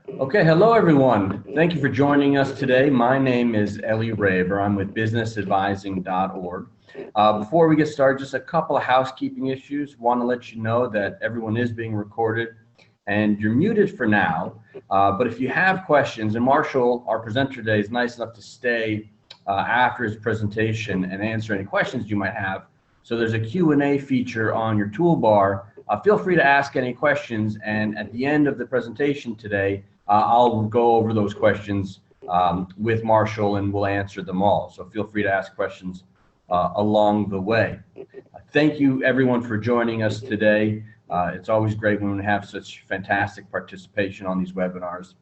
Okay, hello everyone. Thank you for joining us today. My name is Ellie Raver. I'm with businessadvising.org. Before we get started, just a couple of housekeeping issues. Want to let you know that everyone is being recorded and you're muted for now. But if you have questions, and Marshall, our presenter today, is nice enough to stay after his presentation and answer any questions you might have. So there's a Q&A feature on your toolbar. Feel free to ask any questions, and at the end of the presentation today, I'll go over those questions with Marshall and we'll answer them all. So feel free to ask questions along the way. Thank you everyone for joining us today. It's always great when we have such fantastic participation on these webinars.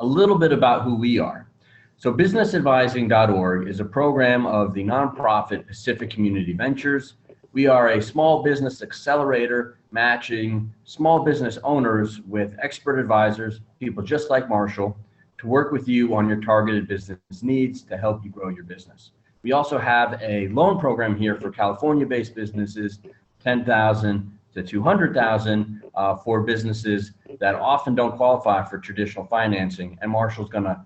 A little bit about who we are. So businessadvising.org is a program of the nonprofit Pacific Community Ventures. We are a small business accelerator matching small business owners with expert advisors, people just like Marshall, to work with you on your targeted business needs to help you grow your business. We also have a loan program here for California-based businesses, $10,000 to $200,000 for businesses that often don't qualify for traditional financing, and Marshall's going to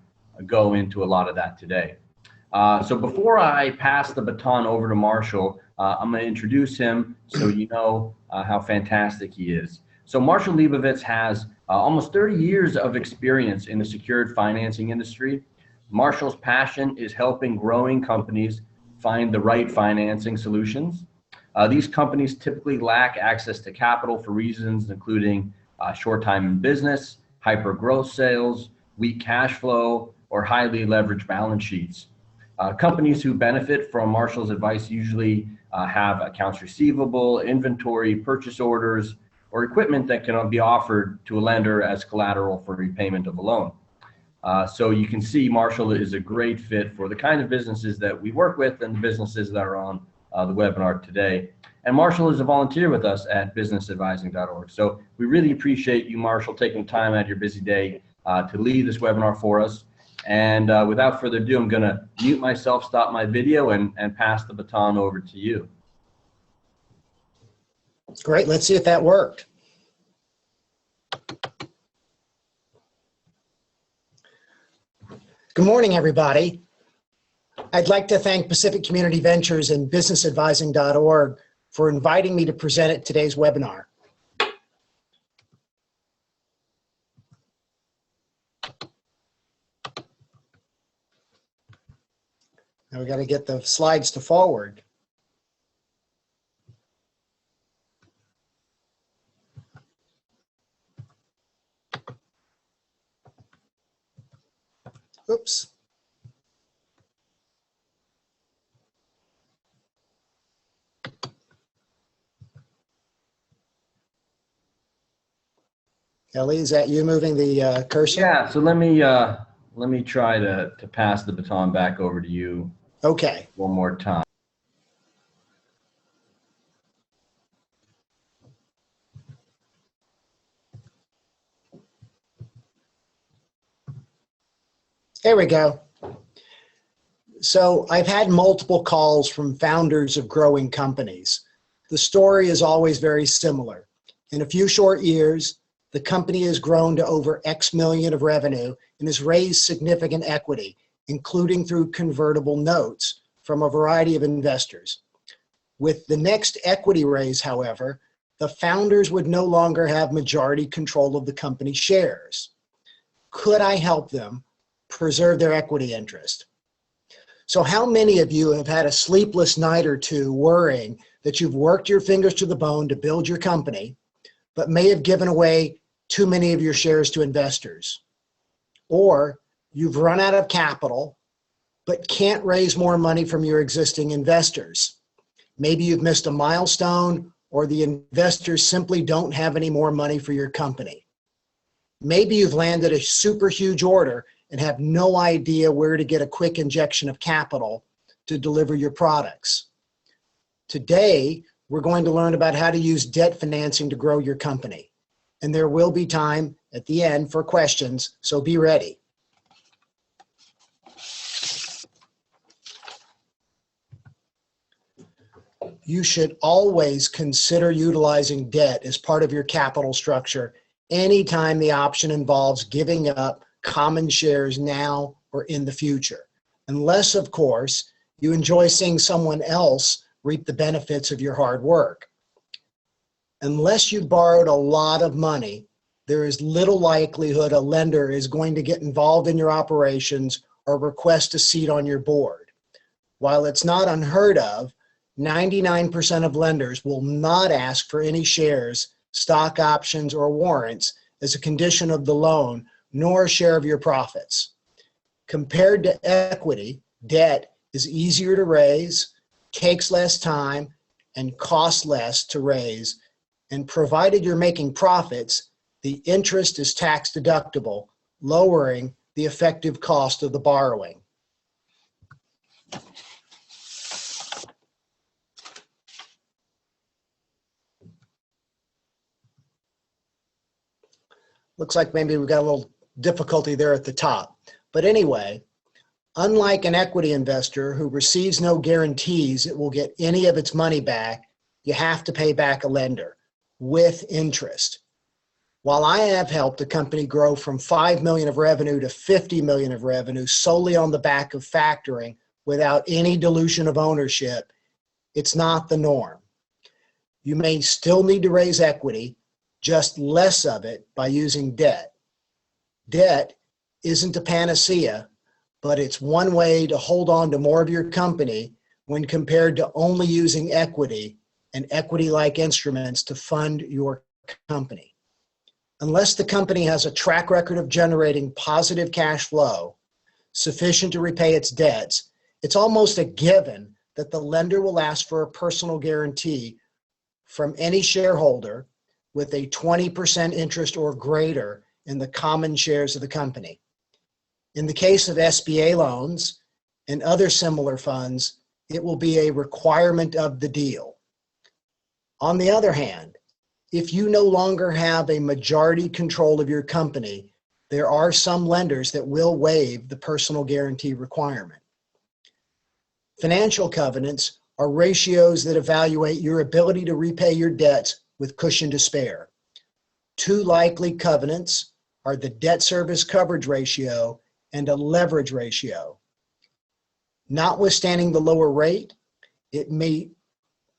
go into a lot of that today. So before I pass the baton over to Marshall, I'm going to introduce him so you know how fantastic he is. So Marshall Lebovits has almost 30 years of experience in the secured financing industry. Marshall's passion is helping growing companies find the right financing solutions. These companies typically lack access to capital for reasons including short time in business, hyper growth sales, weak cash flow, or highly leveraged balance sheets. Companies who benefit from Marshall's advice usually have accounts receivable, inventory, purchase orders, or equipment that can be offered to a lender as collateral for repayment of a loan. So you can see Marshall is a great fit for the kind of businesses that we work with and the businesses that are on the webinar today. And Marshall is a volunteer with us at businessadvising.org. So we really appreciate you, Marshall, taking time out of your busy day to lead this webinar for us. And without further ado, I'm going to mute myself, stop my video, and pass the baton over to you. Great. Let's see if that worked. Good morning, everybody. I'd like to thank Pacific Community Ventures and businessadvising.org for inviting me to present at today's webinar. Now we got to get the slides to forward. Oops. Ellie, is that you moving the cursor? Yeah, so let me try to pass the baton back over to you. Okay. One more time. There we go. So I've had multiple calls from founders of growing companies. The story is always very similar. In a few short years, the company has grown to over X million of revenue and has raised significant equity, including through convertible notes from a variety of investors. With the next equity raise, however, the founders would no longer have majority control of the company shares. Could I help them preserve their equity interest? So how many of you have had a sleepless night or two worrying that you've worked your fingers to the bone to build your company, but may have given away too many of your shares to investors? Or you've run out of capital, but can't raise more money from your existing investors. Maybe you've missed a milestone, or the investors simply don't have any more money for your company. Maybe you've landed a super huge order and have no idea where to get a quick injection of capital to deliver your products. Today, we're going to learn about how to use debt financing to grow your company. And there will be time at the end for questions, so be ready. You should always consider utilizing debt as part of your capital structure anytime the option involves giving up common shares now or in the future, unless, of course, you enjoy seeing someone else reap the benefits of your hard work. Unless you borrowed a lot of money, there is little likelihood a lender is going to get involved in your operations or request a seat on your board. While it's not unheard of, 99% of lenders will not ask for any shares, stock options, or warrants as a condition of the loan, nor a share of your profits. Compared to equity, debt is easier to raise, takes less time, and costs less to raise, and provided you're making profits, the interest is tax deductible, lowering the effective cost of the borrowing. Looks like maybe we've got a little difficulty there at the top. But anyway, unlike an equity investor who receives no guarantees it will get any of its money back, you have to pay back a lender with interest. While I have helped a company grow from $5 million of revenue to $50 million of revenue solely on the back of factoring without any dilution of ownership, it's not the norm. You may still need to raise equity, just less of it by using debt. Debt isn't a panacea, but it's one way to hold on to more of your company when compared to only using equity and equity-like instruments to fund your company. Unless the company has a track record of generating positive cash flow sufficient to repay its debts, it's almost a given that the lender will ask for a personal guarantee from any shareholder with a 20% interest or greater in the common shares of the company. In the case of SBA loans and other similar funds, it will be a requirement of the deal. On the other hand, if you no longer have a majority control of your company, there are some lenders that will waive the personal guarantee requirement. Financial covenants are ratios that evaluate your ability to repay your debts with cushion to spare. Two likely covenants are the debt service coverage ratio and a leverage ratio. Notwithstanding the lower rate, it may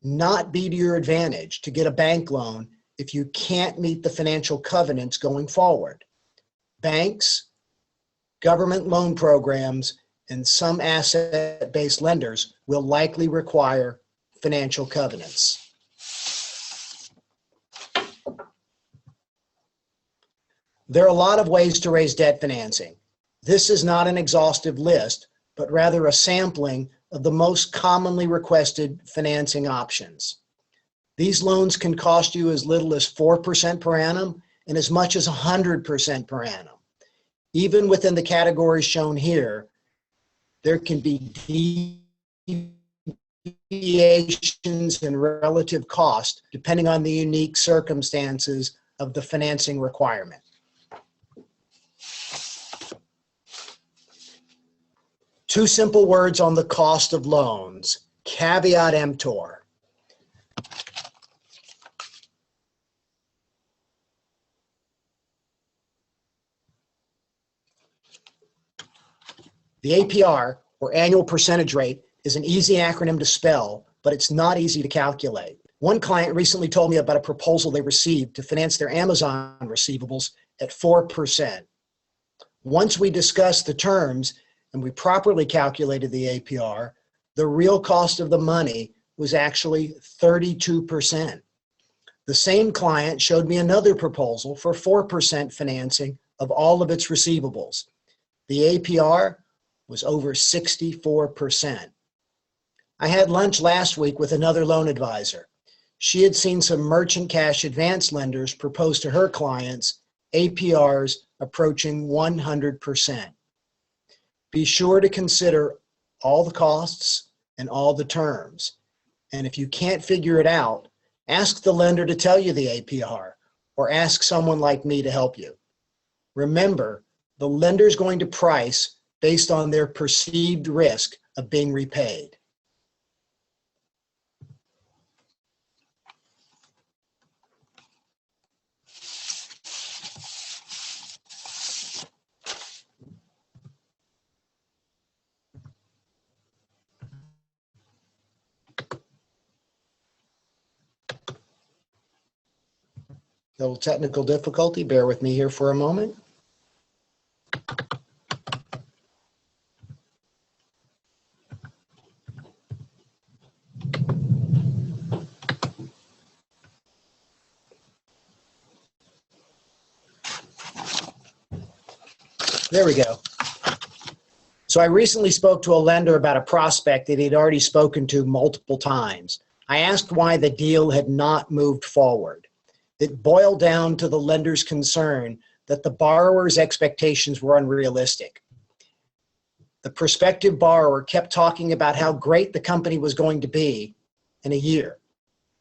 not be to your advantage to get a bank loan if you can't meet the financial covenants going forward. Banks, government loan programs, and some asset-based lenders will likely require financial covenants. There are a lot of ways to raise debt financing. This is not an exhaustive list, but rather a sampling of the most commonly requested financing options. These loans can cost you as little as 4% per annum and as much as 100% per annum. Even within the categories shown here, there can be deviations in relative cost depending on the unique circumstances of the financing requirement. Two simple words on the cost of loans, caveat emptor. The APR, or annual percentage rate, is an easy acronym to spell, but it's not easy to calculate. One client recently told me about a proposal they received to finance their Amazon receivables at 4%. Once we discussed the terms and we properly calculated the APR, the real cost of the money was actually 32%. The same client showed me another proposal for 4% financing of all of its receivables. The APR was over 64%. I had lunch last week with another loan advisor. She had seen some merchant cash advance lenders propose to her clients APRs approaching 100%. Be sure to consider all the costs and all the terms. And if you can't figure it out, ask the lender to tell you the APR or ask someone like me to help you. Remember, the lender is going to price based on their perceived risk of being repaid. Little technical difficulty. Bear with me here for a moment. There we go. So I recently spoke to a lender about a prospect that he'd already spoken to multiple times. I asked why the deal had not moved forward. It boiled down to the lender's concern that the borrower's expectations were unrealistic. The prospective borrower kept talking about how great the company was going to be in a year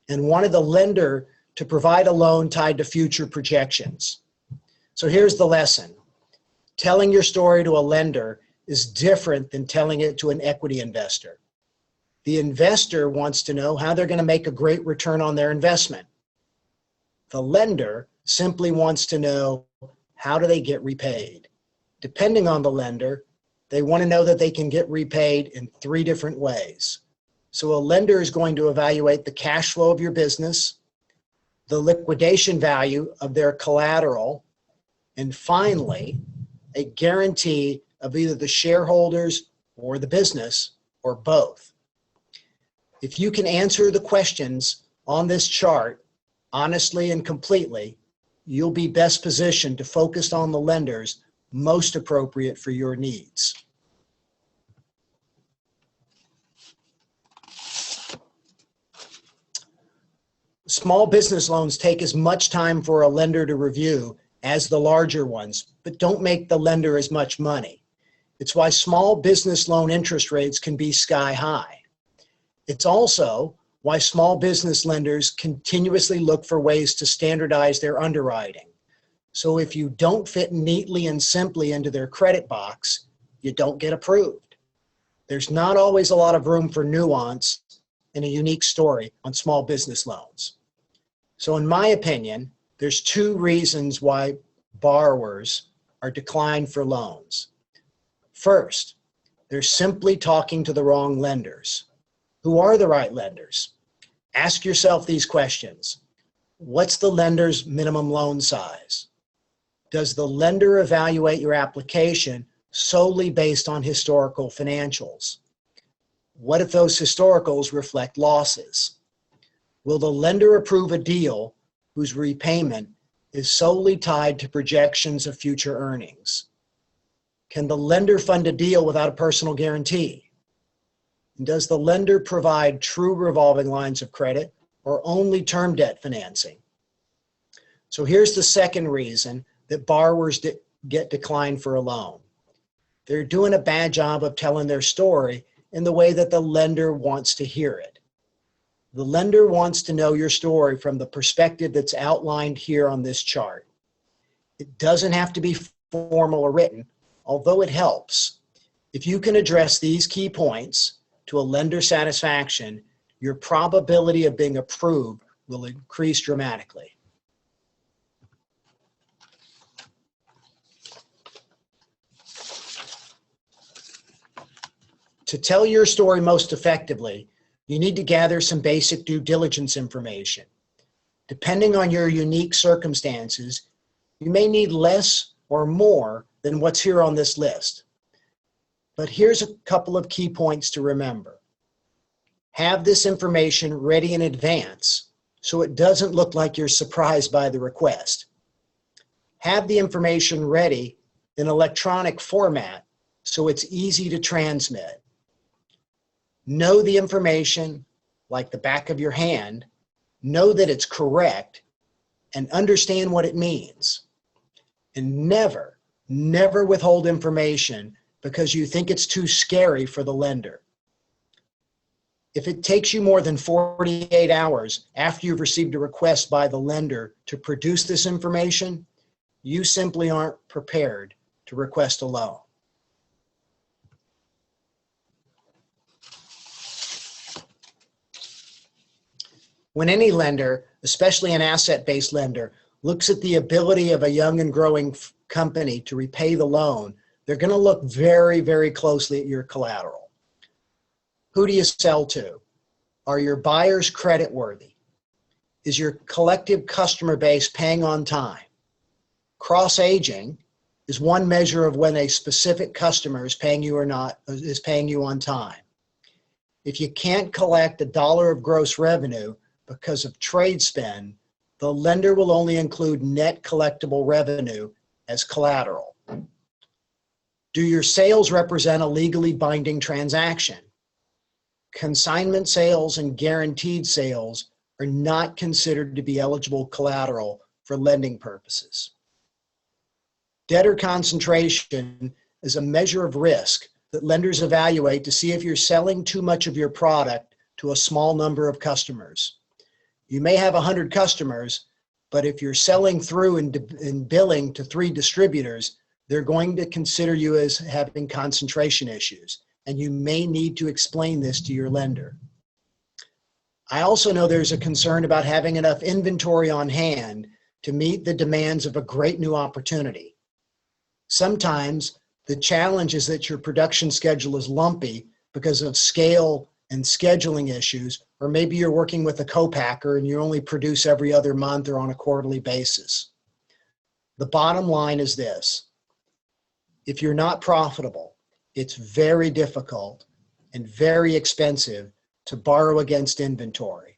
and wanted the lender to provide a loan tied to future projections. So here's the lesson. Telling your story to a lender is different than telling it to an equity investor. The investor wants to know how they're going to make a great return on their investment. The lender simply wants to know how do they get repaid. Depending on the lender, they want to know that they can get repaid in 3 different ways. So a lender is going to evaluate the cash flow of your business, the liquidation value of their collateral, and finally, a guarantee of either the shareholders or the business or both. If you can answer the questions on this chart honestly and completely, you'll be best positioned to focus on the lenders most appropriate for your needs. Small business loans take as much time for a lender to review as the larger ones, but don't make the lender as much money. It's why small business loan interest rates can be sky high. It's also why small business lenders continuously look for ways to standardize their underwriting. So if you don't fit neatly and simply into their credit box, you don't get approved. There's not always a lot of room for nuance and a unique story on small business loans. So in my opinion, there's 2 reasons why borrowers are declined for loans. First, they're simply talking to the wrong lenders. Who are the right lenders? Ask yourself these questions. What's the lender's minimum loan size? Does the lender evaluate your application solely based on historical financials? What if those historicals reflect losses? Will the lender approve a deal whose repayment is solely tied to projections of future earnings? Can the lender fund a deal without a personal guarantee? And does the lender provide true revolving lines of credit or only term debt financing? So here's the second reason that borrowers get declined for a loan. They're doing a bad job of telling their story in the way that the lender wants to hear it. The lender wants to know your story from the perspective that's outlined here on this chart. It doesn't have to be formal or written, although it helps. If you can address these key points to a lender's satisfaction, your probability of being approved will increase dramatically. To tell your story most effectively, you need to gather some basic due diligence information. Depending on your unique circumstances, you may need less or more than what's here on this list. But here's a couple of key points to remember. Have this information ready in advance so it doesn't look like you're surprised by the request. Have the information ready in electronic format so it's easy to transmit. Know the information like the back of your hand, know that it's correct, and understand what it means. And never withhold information because you think it's too scary for the lender. If it takes you more than 48 hours after you've received a request by the lender to produce this information, you simply aren't prepared to request a loan. When any lender, especially an asset-based lender, looks at the ability of a young and growing company to repay the loan, they're going to look very, very closely at your collateral. Who do you sell to? Are your buyers creditworthy? is your collective customer base paying on time? Cross-aging is one measure of when a specific customer is paying you or not, is paying you on time. If you can't collect $1 of gross revenue because of trade spend, the lender will only include net collectible revenue as collateral. Do your sales represent a legally binding transaction? Consignment sales and guaranteed sales are not considered to be eligible collateral for lending purposes. Debtor concentration is a measure of risk that lenders evaluate to see if you're selling too much of your product to a small number of customers. You may have 100 customers, but if you're selling through and billing to 3 distributors, they're going to consider you as having concentration issues, and you may need to explain this to your lender. I also know there's a concern about having enough inventory on hand to meet the demands of a great new opportunity. Sometimes the challenge is that your production schedule is lumpy because of scale and scheduling issues, or maybe you're working with a co-packer and you only produce every other month or on a quarterly basis. The bottom line is this: if you're not profitable, it's very difficult and very expensive to borrow against inventory.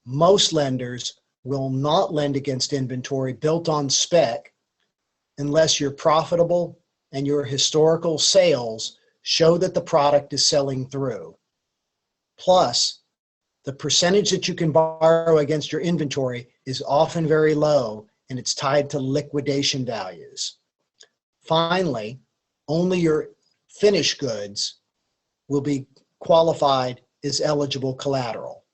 Most lenders will not lend against inventory built on spec unless you're profitable and your historical sales show that the product is selling through. Plus, the percentage that you can borrow against your inventory is often very low, and it's tied to liquidation values. Finally, only your finished goods will be qualified as eligible collateral.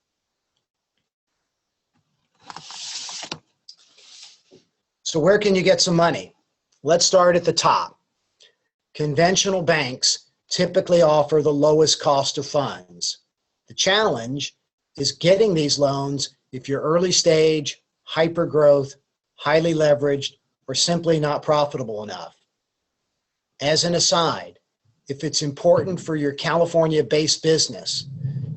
So where can you get some money? Let's start at the top. Conventional banks typically offer the lowest cost of funds. The challenge is getting these loans if you're early stage, hyper growth, highly leveraged, or simply not profitable enough. As an aside, if it's important for your California-based business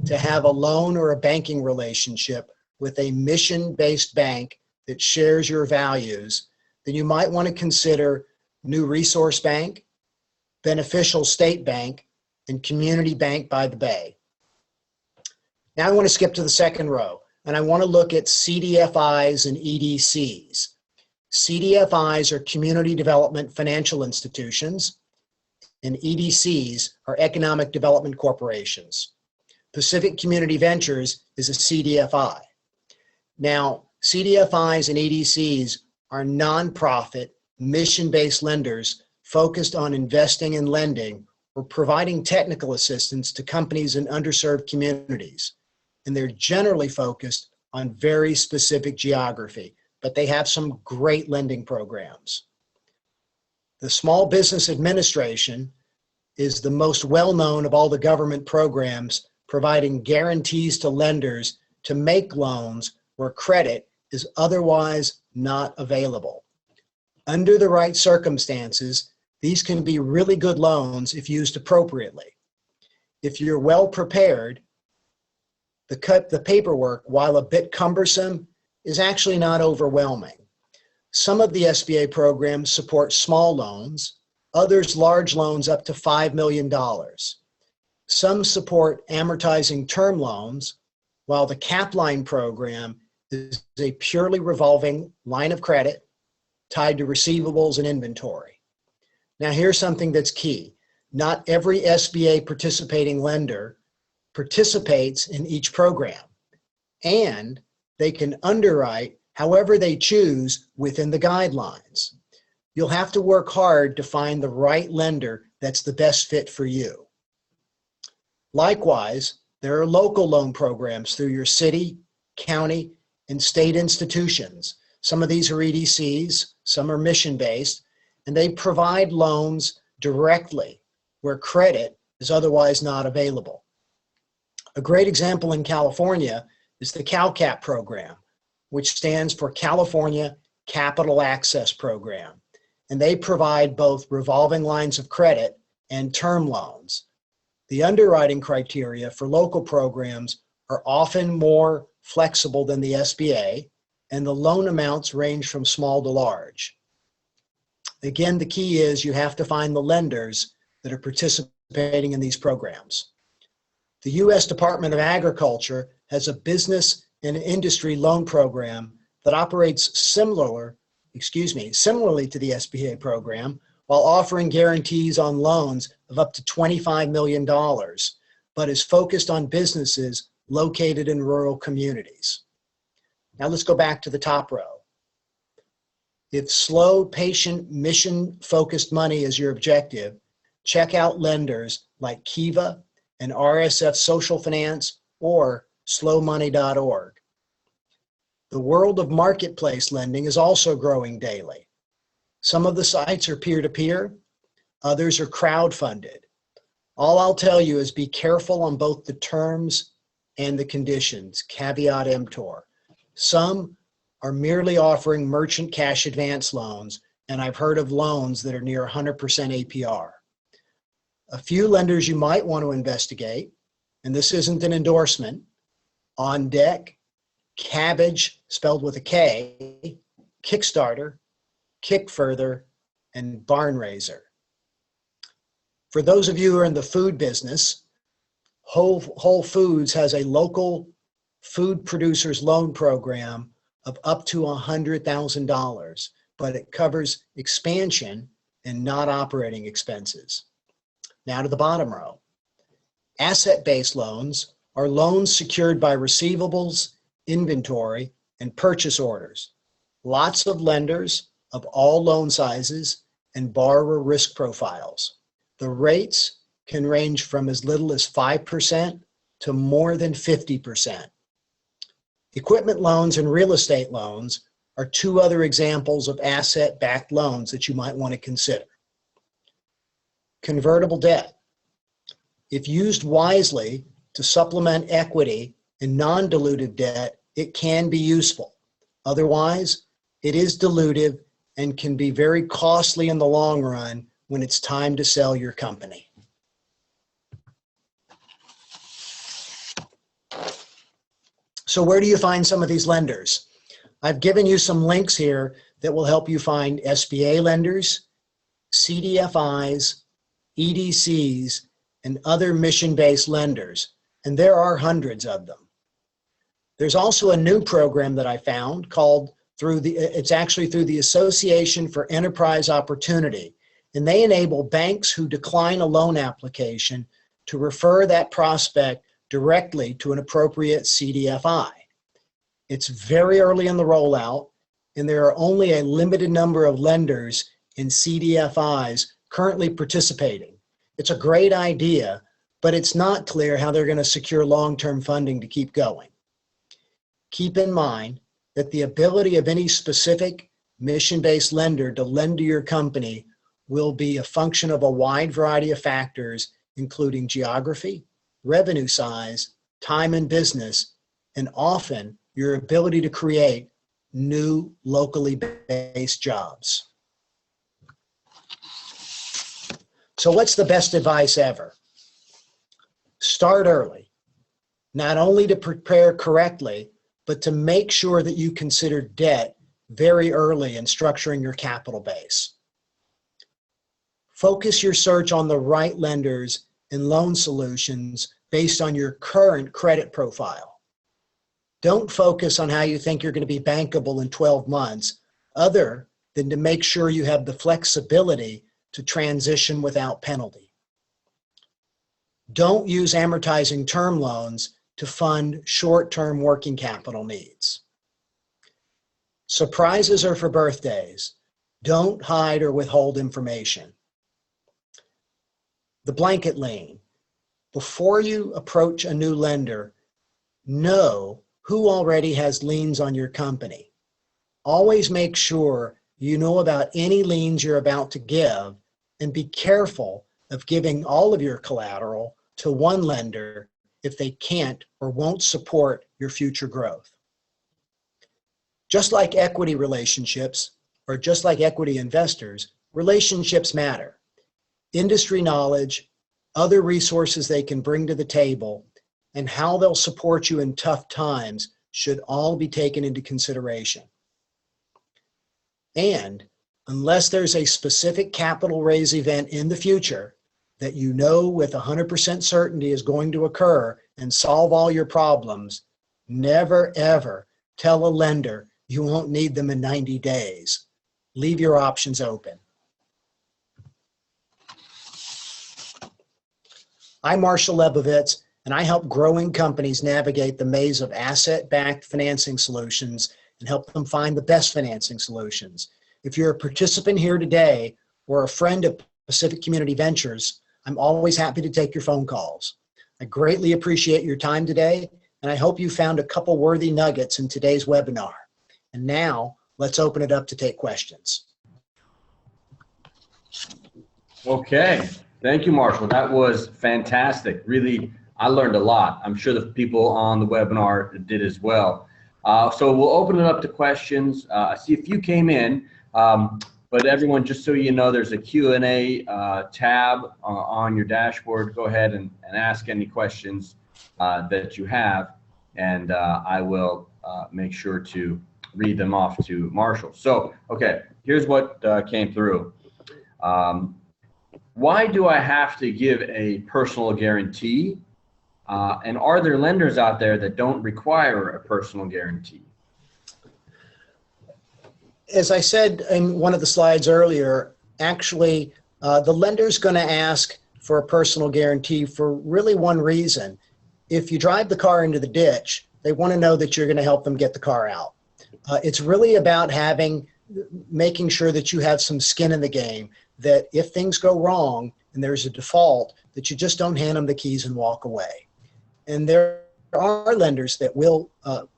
to have a loan or a banking relationship with a mission-based bank that shares your values, then you might want to consider New Resource Bank, Beneficial State Bank, and Community Bank by the Bay. Now I want to skip to the second row, and I want to look at Cdfis and EDCs. Cdfis are community development financial institutions, and EDCs are economic development corporations. Pacific Community Ventures is a CDFI. Now, CDFIs and EDCs are nonprofit, mission-based lenders focused on investing and lending or providing technical assistance to companies in underserved communities. And they're generally focused on very specific geography, but they have some great lending programs. The Small Business Administration is the most well-known of all the government programs providing guarantees to lenders to make loans where credit is otherwise not available. Under the right circumstances, these can be really good loans if used appropriately. If you're well prepared, the paperwork, while a bit cumbersome, is actually not overwhelming. Some of the SBA programs support small loans, others large loans up to $5 million. Some support amortizing term loans, while the Capline program is a purely revolving line of credit tied to receivables and inventory. Now here's something that's key. Not every SBA participating lender participates in each program, and they can underwrite however they choose within the guidelines. You'll have to work hard to find the right lender that's the best fit for you. Likewise, there are local loan programs through your city, county, and state institutions. Some of these are EDCs, some are mission-based, and they provide loans directly where credit is otherwise not available. A great example in California is the CalCap program, which stands for California Capital Access Program, and they provide both revolving lines of credit and term loans. The underwriting criteria for local programs are often more flexible than the SBA, and the loan amounts range from small to large. Again, the key is you have to find the lenders that are participating in these programs. The U.S. Department of Agriculture has a business and industry loan program that operates similarly to the SBA program, while offering guarantees on loans of up to $25 million, but is focused on businesses located in rural communities. Now let's go back to the top row. If slow, patient, mission-focused money is your objective, check out lenders like Kiva and RSF Social Finance or slowmoney.org. The world of marketplace lending is also growing daily. Some of the sites are peer-to-peer, others are crowd-funded. All I'll tell you is be careful on both the terms and the conditions, caveat emptor. Some are merely offering merchant cash advance loans, and I've heard of loans that are near 100% APR. A few lenders you might want to investigate, and this isn't an endorsement, On Deck, Cabbage, spelled with a K, Kickstarter, Kick Further, and Barn Raiser. For those of you who are in the food business, Whole Foods has a local food producers loan program of up to $100,000, but it covers expansion and not operating expenses. Now to the bottom row. Asset-based loans are loans secured by receivables, inventory, and purchase orders. Lots of lenders of all loan sizes and borrower risk profiles. The rates can range from as little as 5% to more than 50%. Equipment loans and real estate loans are two other examples of asset-backed loans that you might want to consider. Convertible debt. If used wisely to supplement equity and non-dilutive debt, it can be useful. Otherwise, it is dilutive and can be very costly in the long run when it's time to sell your company. So where do you find some of these lenders? I've given you some links here that will help you find SBA lenders, Cdfis, EDCs, and other mission-based lenders, and there are hundreds of them. There's also a new program that I found called it's actually through the Association for Enterprise Opportunity, and they enable banks who decline a loan application to refer that prospect directly to an appropriate Cdfi. It's very early in the rollout, and there are only a limited number of lenders and Cdfis currently participating. It's a great idea, but it's not clear how they're going to secure long-term funding to keep going. Keep in mind that the ability of any specific mission-based lender to lend to your company will be a function of a wide variety of factors, including geography, revenue size, time in business, and often your ability to create new locally based jobs. So what's the best advice ever? Start early, not only to prepare correctly, but to make sure that you consider debt very early in structuring your capital base. Focus your search on the right lenders and loan solutions based on your current credit profile. Don't focus on how you think you're going to be bankable in 12 months, other than to make sure you have the flexibility to transition without penalty. Don't use amortizing term loans to fund short-term working capital needs. Surprises are for birthdays. Don't hide or withhold information. The blanket lien. Before you approach a new lender, know who already has liens on your company. Always make sure you know about any liens you're about to give, and be careful of giving all of your collateral to one lender if they can't or won't support your future growth. Just like equity relationships, or just like equity investors, relationships matter. Industry knowledge, other resources they can bring to the table, and how they'll support you in tough times should all be taken into consideration. And unless there's a specific capital raise event in the future that you know with 100% certainty is going to occur and solve all your problems, never ever tell a lender you won't need them in 90 days. Leave your options open. I'm Marshall Lebovits, and I help growing companies navigate the maze of asset-backed financing solutions and help them find the best financing solutions. If you're a participant here today or a friend of Pacific Community Ventures, I'm always happy to take your phone calls. I greatly appreciate your time today, and I hope you found a couple worthy nuggets in today's webinar. And now, let's open it up to take questions. Okay, thank you, Marshall. That was fantastic. Really, I learned a lot. I'm sure the people on the webinar did as well. So we'll open it up to questions. I see a few came in, but everyone, just so you know, there's a Q&A tab on your dashboard. Go ahead and ask any questions that you have, and I will make sure to read them off to Marshall. So, okay, here's what came through. Why do I have to give a personal guarantee? And are there lenders out there that don't require a personal guarantee? As I said in one of the slides earlier, actually, the lender's going to ask for a personal guarantee for really one reason. If you drive the car into the ditch, they want to know that you're going to help them get the car out. It's really about making sure that you have some skin in the game, that if things go wrong and there's a default, that you just don't hand them the keys and walk away. And there are lenders that will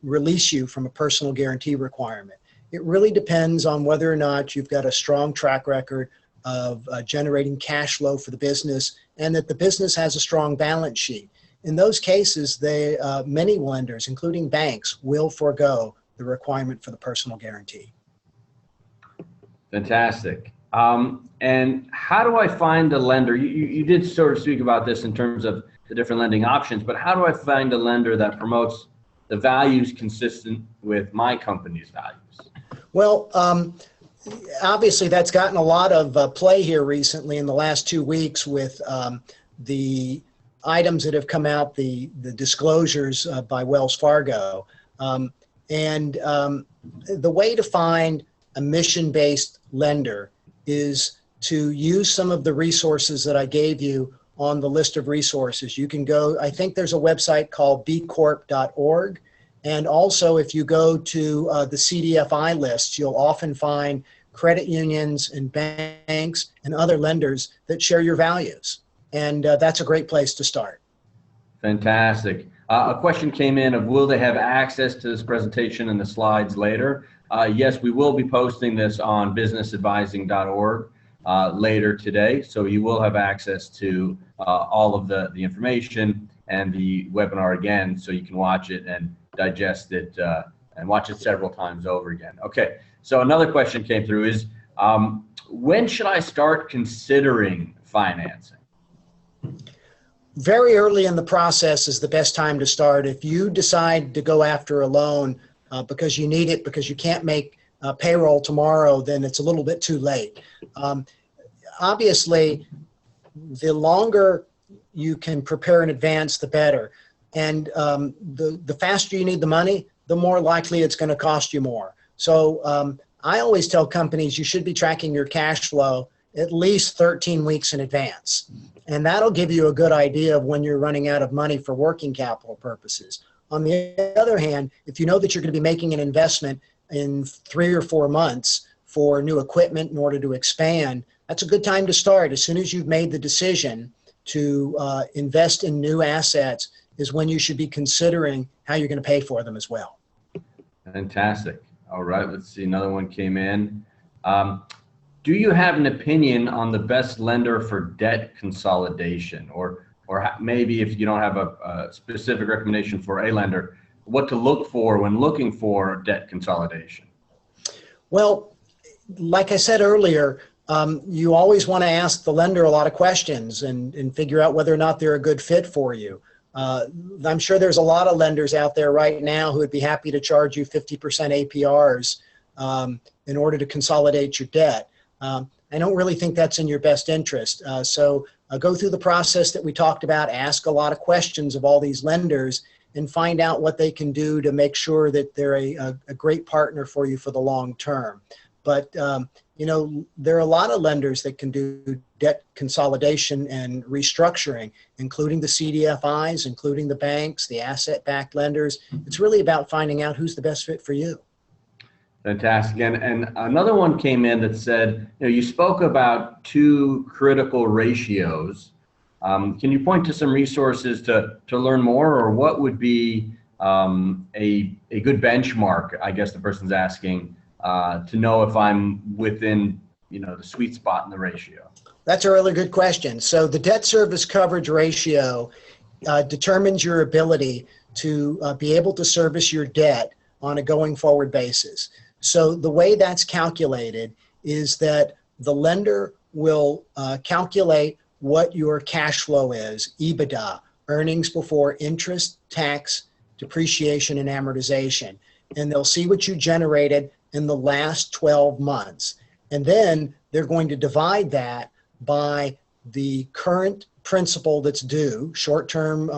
release you from a personal guarantee requirement. It really depends on whether or not you've got a strong track record of generating cash flow for the business and that the business has a strong balance sheet. In those cases, many lenders, including banks, will forego the requirement for the personal guarantee. Fantastic. And how do I find a lender? You did sort of speak about this in terms of the different lending options, but how do I find a lender that promotes the values consistent with my company's values? Well, Obviously, that's gotten a lot of play here recently in the last 2 weeks with the items that have come out, the disclosures by Wells Fargo. The way to find a mission-based lender is to use some of the resources that I gave you on the list of resources. You can go, I think there's a website called bcorp.org. And also, if you go to the CDFI lists, you'll often find credit unions and banks and other lenders that share your values. And that's a great place to start. Fantastic. A question came in of, will they have access to this presentation and the slides later? Yes, we will be posting this on businessadvising.org later today. So you will have access to all of the information and the webinar again, so you can watch it and digest it and watch it several times over again. Okay, so another question came through is, when should I start considering financing? Very early in the process is the best time to start. If you decide to go after a loan because you need it, because you can't make payroll tomorrow, then it's a little bit too late. Obviously, the longer you can prepare in advance, the better. And the faster you need the money, the more likely it's going to cost you more. So I always tell companies you should be tracking your cash flow at least 13 weeks in advance. And that'll give you a good idea of when you're running out of money for working capital purposes. On the other hand, if you know that you're going to be making an investment in 3 or 4 months for new equipment in order to expand, that's a good time to start. As soon as you've made the decision to invest in new assets is when you should be considering how you're going to pay for them as well. Fantastic. All right, let's see, another one came in. Do you have an opinion on the best lender for debt consolidation? Or maybe if you don't have a specific recommendation for a lender, what to look for when looking for debt consolidation? Well, like I said earlier, you always want to ask the lender a lot of questions and figure out whether or not they're a good fit for you. I'm sure there's a lot of lenders out there right now who would be happy to charge you 50% APRs in order to consolidate your debt. I don't really think that's in your best interest. So go through the process that we talked about, ask a lot of questions of all these lenders, and find out what they can do to make sure that they're a great partner for you for the long term. But you know, there are a lot of lenders that can do debt consolidation and restructuring, including the Cdfis, including the banks, the asset-backed lenders. It's really about finding out who's the best fit for you. Fantastic. And another one came in that said, you know, you spoke about 2 critical ratios. Can you point to some resources to learn more, or what would be a good benchmark, I guess the person's asking, to know if I'm within, you know, the sweet spot in the ratio? That's a really good question. So the debt service coverage ratio determines your ability to be able to service your debt on a going forward basis. So the way that's calculated is that the lender will calculate what your cash flow is, EBITDA, earnings before interest, tax, depreciation, and amortization. And they'll see what you generated in the last 12 months. And then they're going to divide that by the current principal that's due, short-term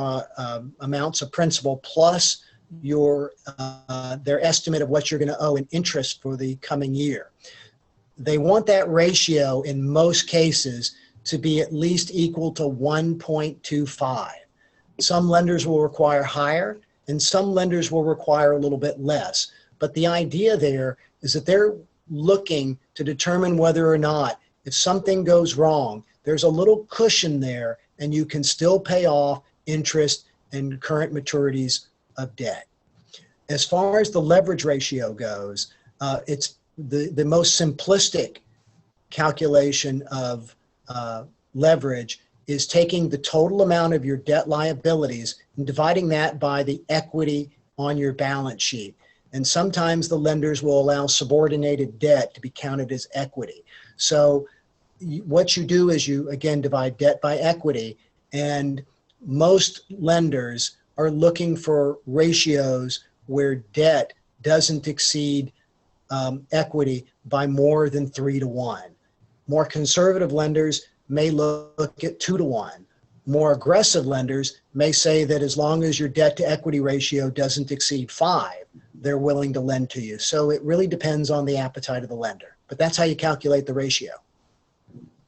amounts of principal, plus your their estimate of what you're going to owe in interest for the coming year. They want that ratio in most cases to be at least equal to 1.25. Some lenders will require higher, and some lenders will require a little bit less. But the idea there is that they're looking to determine whether or not, if something goes wrong, there's a little cushion there and you can still pay off interest and current maturities of debt. As far as the leverage ratio goes, it's the most simplistic calculation of leverage is taking the total amount of your debt liabilities and dividing that by the equity on your balance sheet. And sometimes the lenders will allow subordinated debt to be counted as equity. So what you do is you, again, divide debt by equity, and most lenders are looking for ratios where debt doesn't exceed equity by more than 3 to 1. More conservative lenders may look at 2 to 1. More aggressive lenders may say that as long as your debt to equity ratio doesn't exceed 5, they're willing to lend to you. So it really depends on the appetite of the lender. But that's how you calculate the ratio.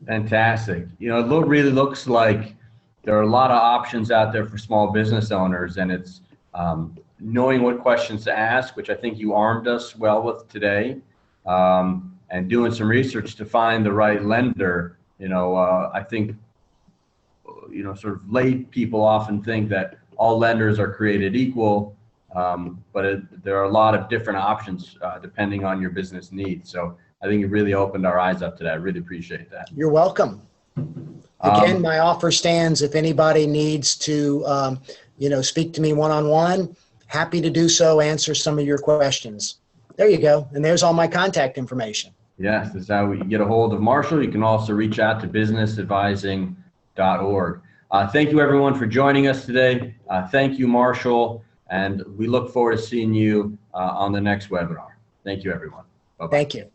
Fantastic. You know, it really looks like there are a lot of options out there for small business owners, and it's knowing what questions to ask, which I think you armed us well with today, and doing some research to find the right lender. You know, I think, you know, sort of lay people often think that all lenders are created equal, but there are a lot of different options depending on your business needs. So I think it really opened our eyes up today. I really appreciate that. You're welcome. Again, my offer stands. If anybody needs to, you know, speak to me one-on-one, happy to do so, answer some of your questions. There you go. And there's all my contact information. Yes, that's how we get a hold of Marshall. You can also reach out to businessadvising.org. Thank you, everyone, for joining us today. Thank you, Marshall. And we look forward to seeing you on the next webinar. Thank you, everyone. Bye-bye. Thank you.